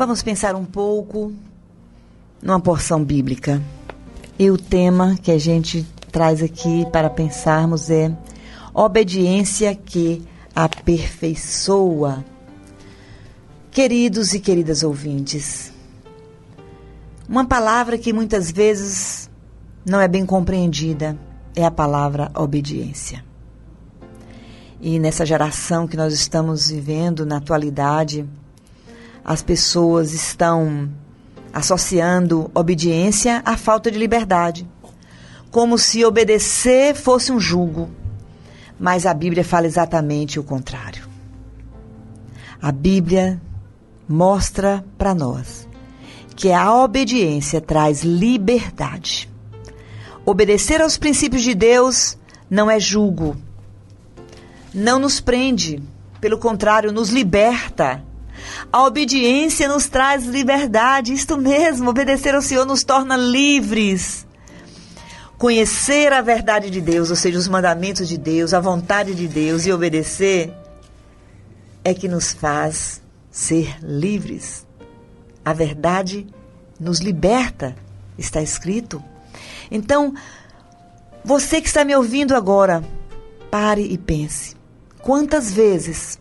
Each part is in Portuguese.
Vamos pensar um pouco numa porção bíblica. E o tema que a gente traz aqui para pensarmos é obediência que aperfeiçoa. Queridos e queridas ouvintes, uma palavra que muitas vezes não é bem compreendida é a palavra obediência. E nessa geração que nós estamos vivendo na atualidade, as pessoas estão associando obediência à falta de liberdade, como se obedecer fosse um jugo. Mas a Bíblia fala exatamente o contrário. A Bíblia mostra para nós que a obediência traz liberdade. Obedecer aos princípios de Deus não é jugo, não nos prende, pelo contrário, nos liberta. A obediência nos traz liberdade, isto mesmo, obedecer ao Senhor nos torna livres. Conhecer a verdade de Deus, ou seja, os mandamentos de Deus, a vontade de Deus e obedecer é que nos faz ser livres. A verdade nos liberta, está escrito. Então, você que está me ouvindo agora, pare e pense. Quantas vezes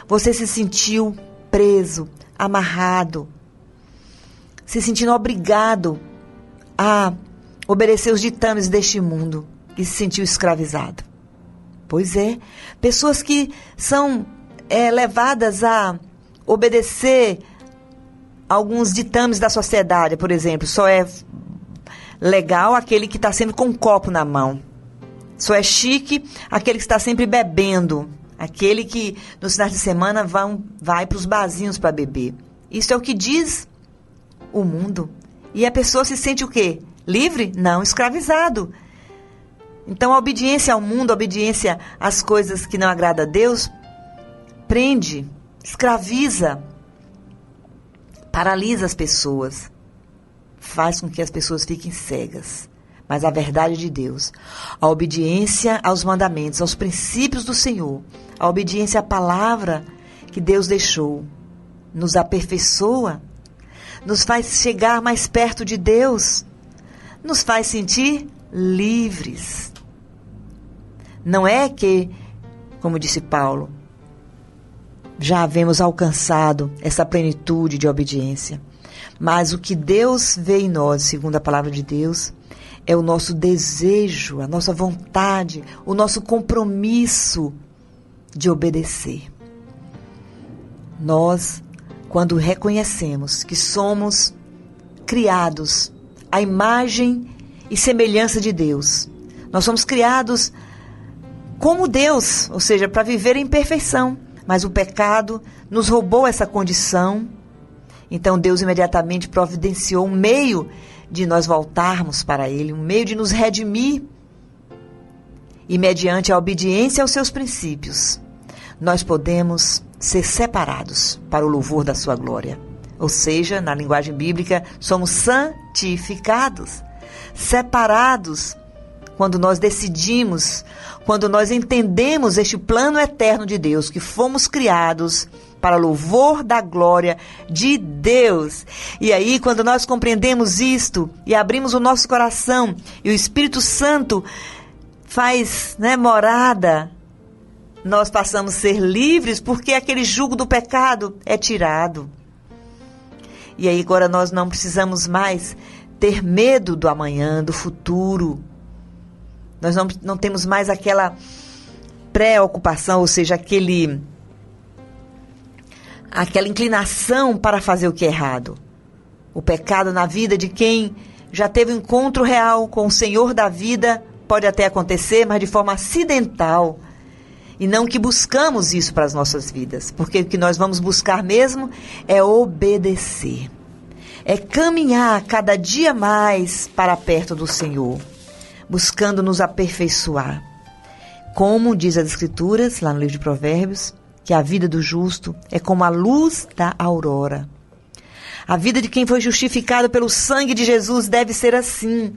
você se sentiu preso, amarrado, se sentindo obrigado a obedecer os ditames deste mundo e se sentiu escravizado? Pois é, pessoas que são levadas a obedecer alguns ditames da sociedade, por exemplo, só é legal aquele que está sempre com um copo na mão, só é chique aquele que está sempre bebendo, aquele que nos finais de semana vai para os barzinhos para beber. Isso é o que diz o mundo. E a pessoa se sente o quê? Livre? Não, escravizado. Então a obediência ao mundo, a obediência às coisas que não agradam a Deus, prende, escraviza, paralisa as pessoas, faz com que as pessoas fiquem cegas. Mas a verdade de Deus, a obediência aos mandamentos, aos princípios do Senhor, a obediência à palavra que Deus deixou, nos aperfeiçoa, nos faz chegar mais perto de Deus, nos faz sentir livres. Não é que, como disse Paulo, já havemos alcançado essa plenitude de obediência, mas o que Deus vê em nós, segundo a palavra de Deus, é o nosso desejo, a nossa vontade, o nosso compromisso de obedecer. Nós, quando reconhecemos que somos criados à imagem e semelhança de Deus, nós somos criados como Deus, ou seja, para viver em perfeição, mas o pecado nos roubou essa condição. Então Deus imediatamente providenciou um meio de nós voltarmos para Ele, um meio de nos redimir. E mediante a obediência aos seus princípios, nós podemos ser separados para o louvor da sua glória. Ou seja, na linguagem bíblica, somos santificados, separados, quando nós decidimos, quando nós entendemos este plano eterno de Deus, que fomos criados para louvor da glória de Deus. E aí, quando nós compreendemos isto e abrimos o nosso coração e o Espírito Santo faz morada, nós passamos a ser livres, porque aquele jugo do pecado é tirado. E aí agora nós não precisamos mais ter medo do amanhã, do futuro. Nós não temos mais aquela preocupação, ou seja, aquela inclinação para fazer o que é errado. O pecado na vida de quem já teve um encontro real com o Senhor da vida pode até acontecer, mas de forma acidental. E não que buscamos isso para as nossas vidas, porque o que nós vamos buscar mesmo é obedecer. É caminhar cada dia mais para perto do Senhor, buscando nos aperfeiçoar. Como diz as Escrituras, lá no livro de Provérbios, que a vida do justo é como a luz da aurora. A vida de quem foi justificado pelo sangue de Jesus deve ser assim,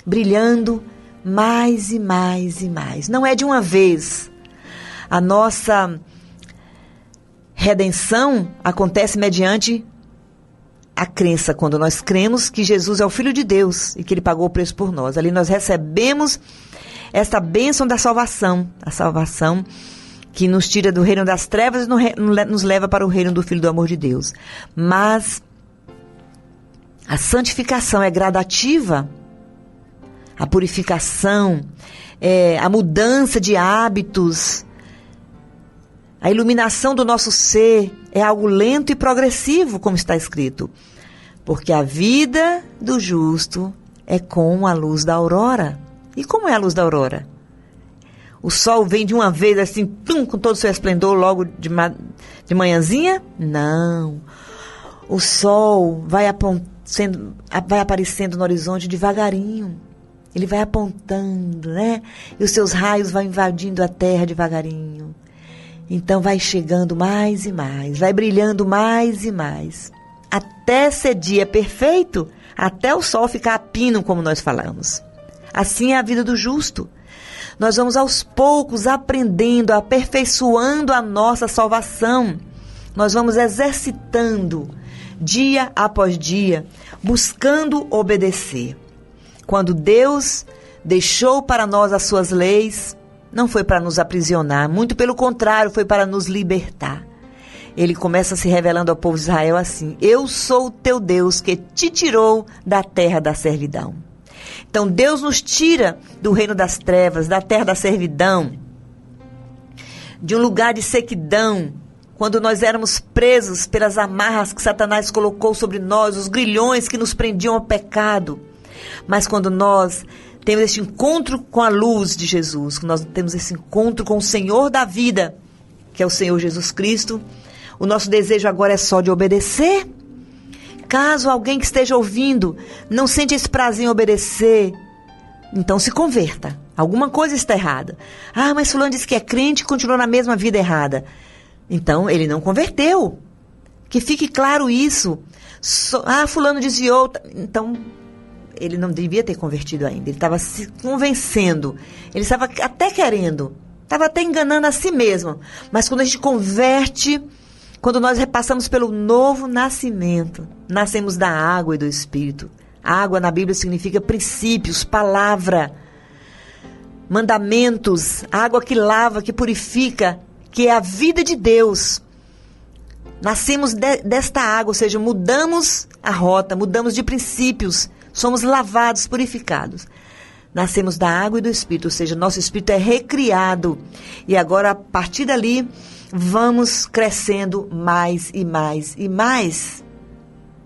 brilhando mais e mais e mais. Não é de uma vez. A nossa redenção acontece mediante a crença, quando nós cremos que Jesus é o Filho de Deus e que Ele pagou o preço por nós. Ali nós recebemos esta bênção da salvação, a salvação que nos tira do reino das trevas e nos leva para o reino do Filho do amor de Deus. Mas a santificação é gradativa, a purificação, a mudança de hábitos, a iluminação do nosso ser é algo lento e progressivo, como está escrito. Porque a vida do justo é como a luz da aurora. E como é a luz da aurora? O sol vem de uma vez assim, com todo o seu esplendor logo de manhãzinha? Não. O sol vai aparecendo no horizonte devagarinho. Ele vai apontando, né? E os seus raios vão invadindo a terra devagarinho. Então vai chegando mais e mais, vai brilhando mais e mais. Até ser dia perfeito, até o sol ficar a pino, como nós falamos. Assim é a vida do justo. Nós vamos aos poucos aprendendo, aperfeiçoando a nossa salvação. Nós vamos exercitando dia após dia, buscando obedecer. Quando Deus deixou para nós as suas leis, não foi para nos aprisionar, muito pelo contrário, foi para nos libertar. Ele começa se revelando ao povo de Israel assim: eu sou o teu Deus que te tirou da terra da servidão. Então Deus nos tira do reino das trevas, da terra da servidão, de um lugar de sequidão, quando nós éramos presos pelas amarras que Satanás colocou sobre nós, os grilhões que nos prendiam ao pecado. Mas quando nós temos esse encontro com a luz de Jesus, quando nós temos esse encontro com o Senhor da vida, que é o Senhor Jesus Cristo, o nosso desejo agora é só de obedecer. Caso alguém que esteja ouvindo não sente esse prazer em obedecer, então se converta. Alguma coisa está errada. Ah, mas fulano disse que é crente e continuou na mesma vida errada. Então, ele não converteu. Que fique claro isso. Fulano desviou. Então, ele não devia ter convertido ainda. Ele estava se convencendo. Ele estava até querendo. Estava até enganando a si mesmo. Mas quando a gente converte, quando nós repassamos pelo novo nascimento, nascemos da água e do Espírito. Água na Bíblia significa princípios, palavra, mandamentos, água que lava, que purifica, que é a vida de Deus. Nascemos desta água, ou seja, mudamos a rota, mudamos de princípios, somos lavados, purificados. Nascemos da água e do Espírito, ou seja, nosso Espírito é recriado. E agora, a partir dali, vamos crescendo mais e mais e mais.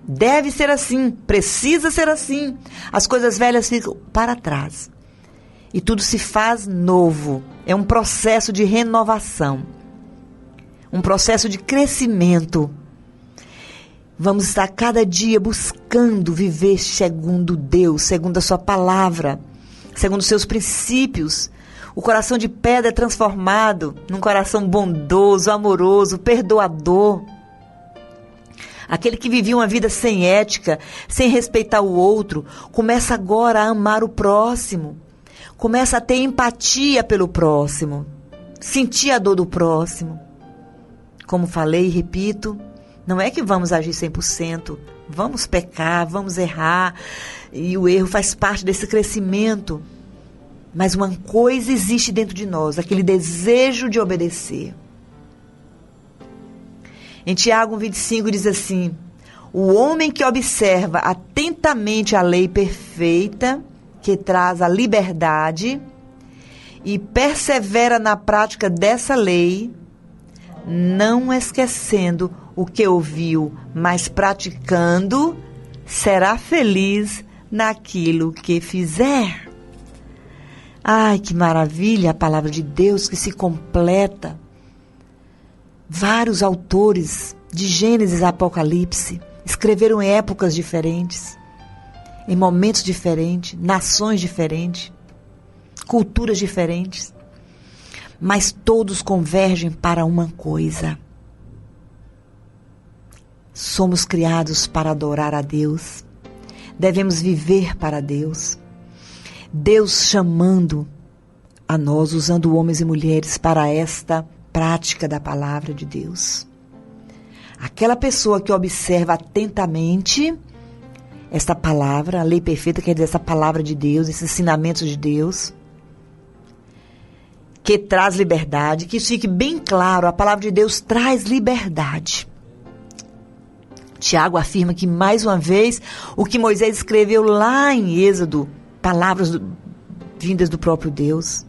Deve ser assim, precisa ser assim. As coisas velhas ficam para trás. E tudo se faz novo. É um processo de renovação. Um processo de crescimento. Vamos estar cada dia buscando viver segundo Deus, segundo a sua palavra, segundo os seus princípios. O coração de pedra é transformado num coração bondoso, amoroso, perdoador. Aquele que vivia uma vida sem ética, sem respeitar o outro, começa agora a amar o próximo. Começa a ter empatia pelo próximo. Sentir a dor do próximo. Como falei e repito, não é que vamos agir 100%. Vamos pecar, vamos errar. E o erro faz parte desse crescimento. Mas uma coisa existe dentro de nós, aquele desejo de obedecer. Em Tiago 1:25 diz assim: o homem que observa atentamente a lei perfeita, que traz a liberdade, e persevera na prática dessa lei, não esquecendo o que ouviu, mas praticando, será feliz naquilo que fizer. Ai, que maravilha a palavra de Deus que se completa. Vários autores de Gênesis a Apocalipse escreveram em épocas diferentes, em momentos diferentes, nações diferentes, culturas diferentes, mas todos convergem para uma coisa. Somos criados para adorar a Deus, devemos viver para Deus. Deus chamando a nós, usando homens e mulheres para esta prática da palavra de Deus. Aquela pessoa que observa atentamente esta palavra, a lei perfeita, quer dizer, essa palavra de Deus, esses ensinamentos de Deus, que traz liberdade, que isso fique bem claro, a palavra de Deus traz liberdade. Tiago afirma que, mais uma vez, o que Moisés escreveu lá em Êxodo, palavras vindas do próprio Deus.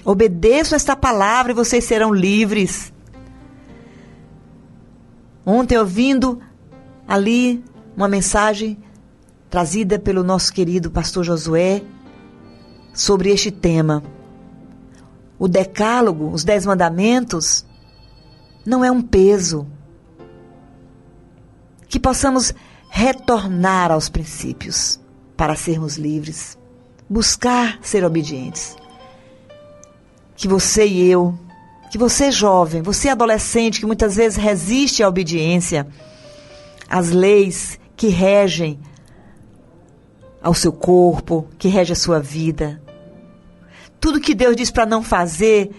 Obedeçam esta palavra e vocês serão livres. Ontem, ouvindo ali uma mensagem trazida pelo nosso querido pastor Josué sobre este tema. O decálogo, os 10 mandamentos, não é um peso. Que possamos retornar aos princípios para sermos livres, buscar ser obedientes. Que você e eu, que você jovem, você adolescente, que muitas vezes resiste à obediência, às leis que regem ao seu corpo, que regem a sua vida. Tudo que Deus diz para não fazer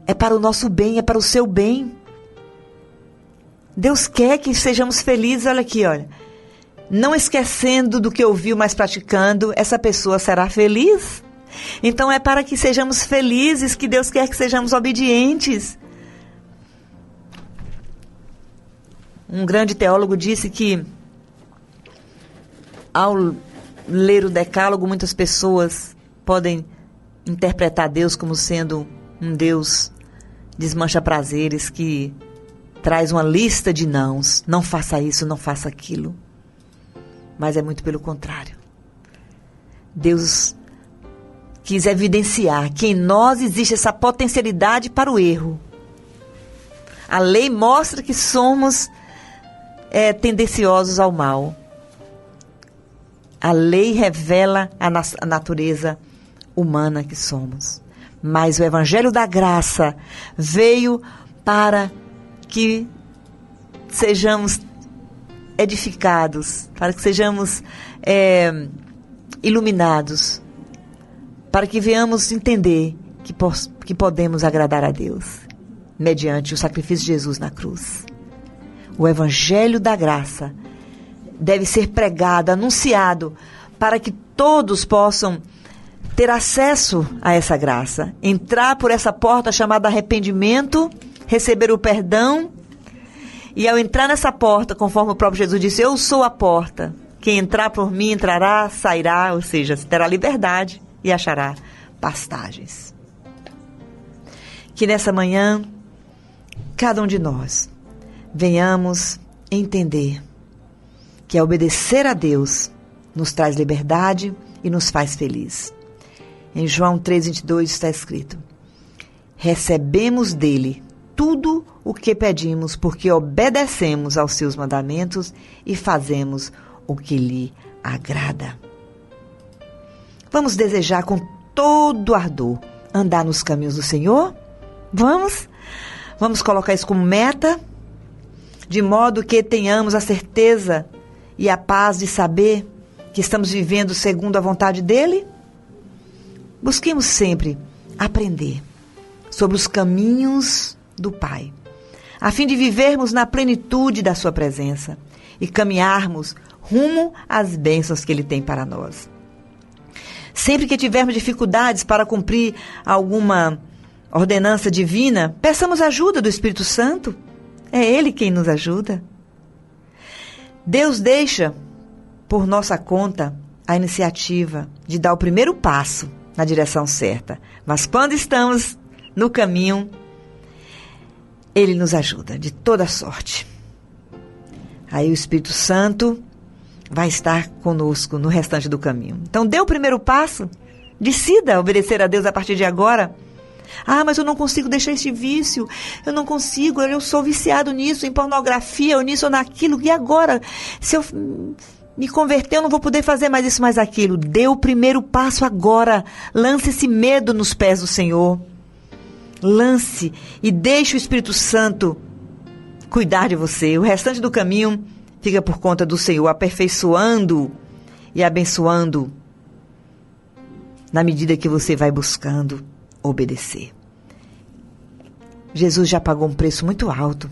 é para o nosso bem, é para o seu bem. Deus quer que sejamos felizes, olha aqui, olha. Não esquecendo do que ouviu, mas praticando, essa pessoa será feliz. Então é para que sejamos felizes que Deus quer que sejamos obedientes. Um grande teólogo disse que, ao ler o Decálogo, muitas pessoas podem interpretar Deus como sendo um Deus desmancha-prazeres que traz uma lista de nãos. Não faça isso, não faça aquilo. Mas é muito pelo contrário. Deus quis evidenciar que em nós existe essa potencialidade para o erro. A lei mostra que somos tendenciosos ao mal. A lei revela a natureza humana que somos. Mas o Evangelho da Graça veio para que sejamos edificados, para que sejamos iluminados, para que venhamos entender que podemos agradar a Deus mediante o sacrifício de Jesus na cruz. O Evangelho da Graça deve ser pregado, anunciado, para que todos possam ter acesso a essa graça, entrar por essa porta chamada arrependimento, receber o perdão, e ao entrar nessa porta, conforme o próprio Jesus disse, eu sou a porta, quem entrar por mim entrará, sairá, ou seja, terá liberdade e achará pastagens. Que nessa manhã, cada um de nós venhamos entender que obedecer a Deus nos traz liberdade e nos faz feliz. Em João 3,22 está escrito: recebemos dele tudo o que pedimos, porque obedecemos aos seus mandamentos e fazemos o que lhe agrada. Vamos desejar com todo ardor andar nos caminhos do Senhor? Vamos colocar isso como meta, de modo que tenhamos a certeza e a paz de saber que estamos vivendo segundo a vontade dele? Busquemos sempre aprender sobre os caminhos do Pai, a fim de vivermos na plenitude da sua presença e caminharmos rumo às bênçãos que ele tem para nós. Sempre que tivermos dificuldades para cumprir alguma ordenança divina, peçamos ajuda do Espírito Santo. É ele quem nos ajuda. Deus deixa por nossa conta a iniciativa de dar o primeiro passo na direção certa. Mas quando estamos no caminho, ele nos ajuda de toda sorte. Aí o Espírito Santo vai estar conosco no restante do caminho. Então dê o primeiro passo, decida obedecer a Deus a partir de agora. Ah, mas eu não consigo deixar este vício, eu não consigo, eu sou viciado nisso, em pornografia, ou nisso ou naquilo, e agora? Se eu me converter, eu não vou poder fazer mais isso, mais aquilo. Dê o primeiro passo agora, lance esse medo nos pés do Senhor. Lance e deixe o Espírito Santo cuidar de você. O restante do caminho fica por conta do Senhor, aperfeiçoando e abençoando na medida que você vai buscando obedecer. Jesus já pagou um preço muito alto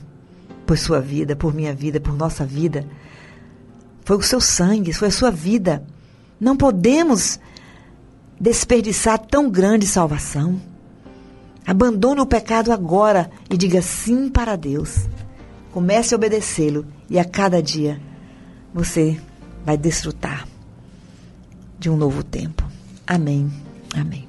por sua vida, por minha vida, por nossa vida. Foi o seu sangue, foi a sua vida. Não podemos desperdiçar tão grande salvação. Abandone o pecado agora e diga sim para Deus. Comece a obedecê-lo e a cada dia você vai desfrutar de um novo tempo. Amém. Amém.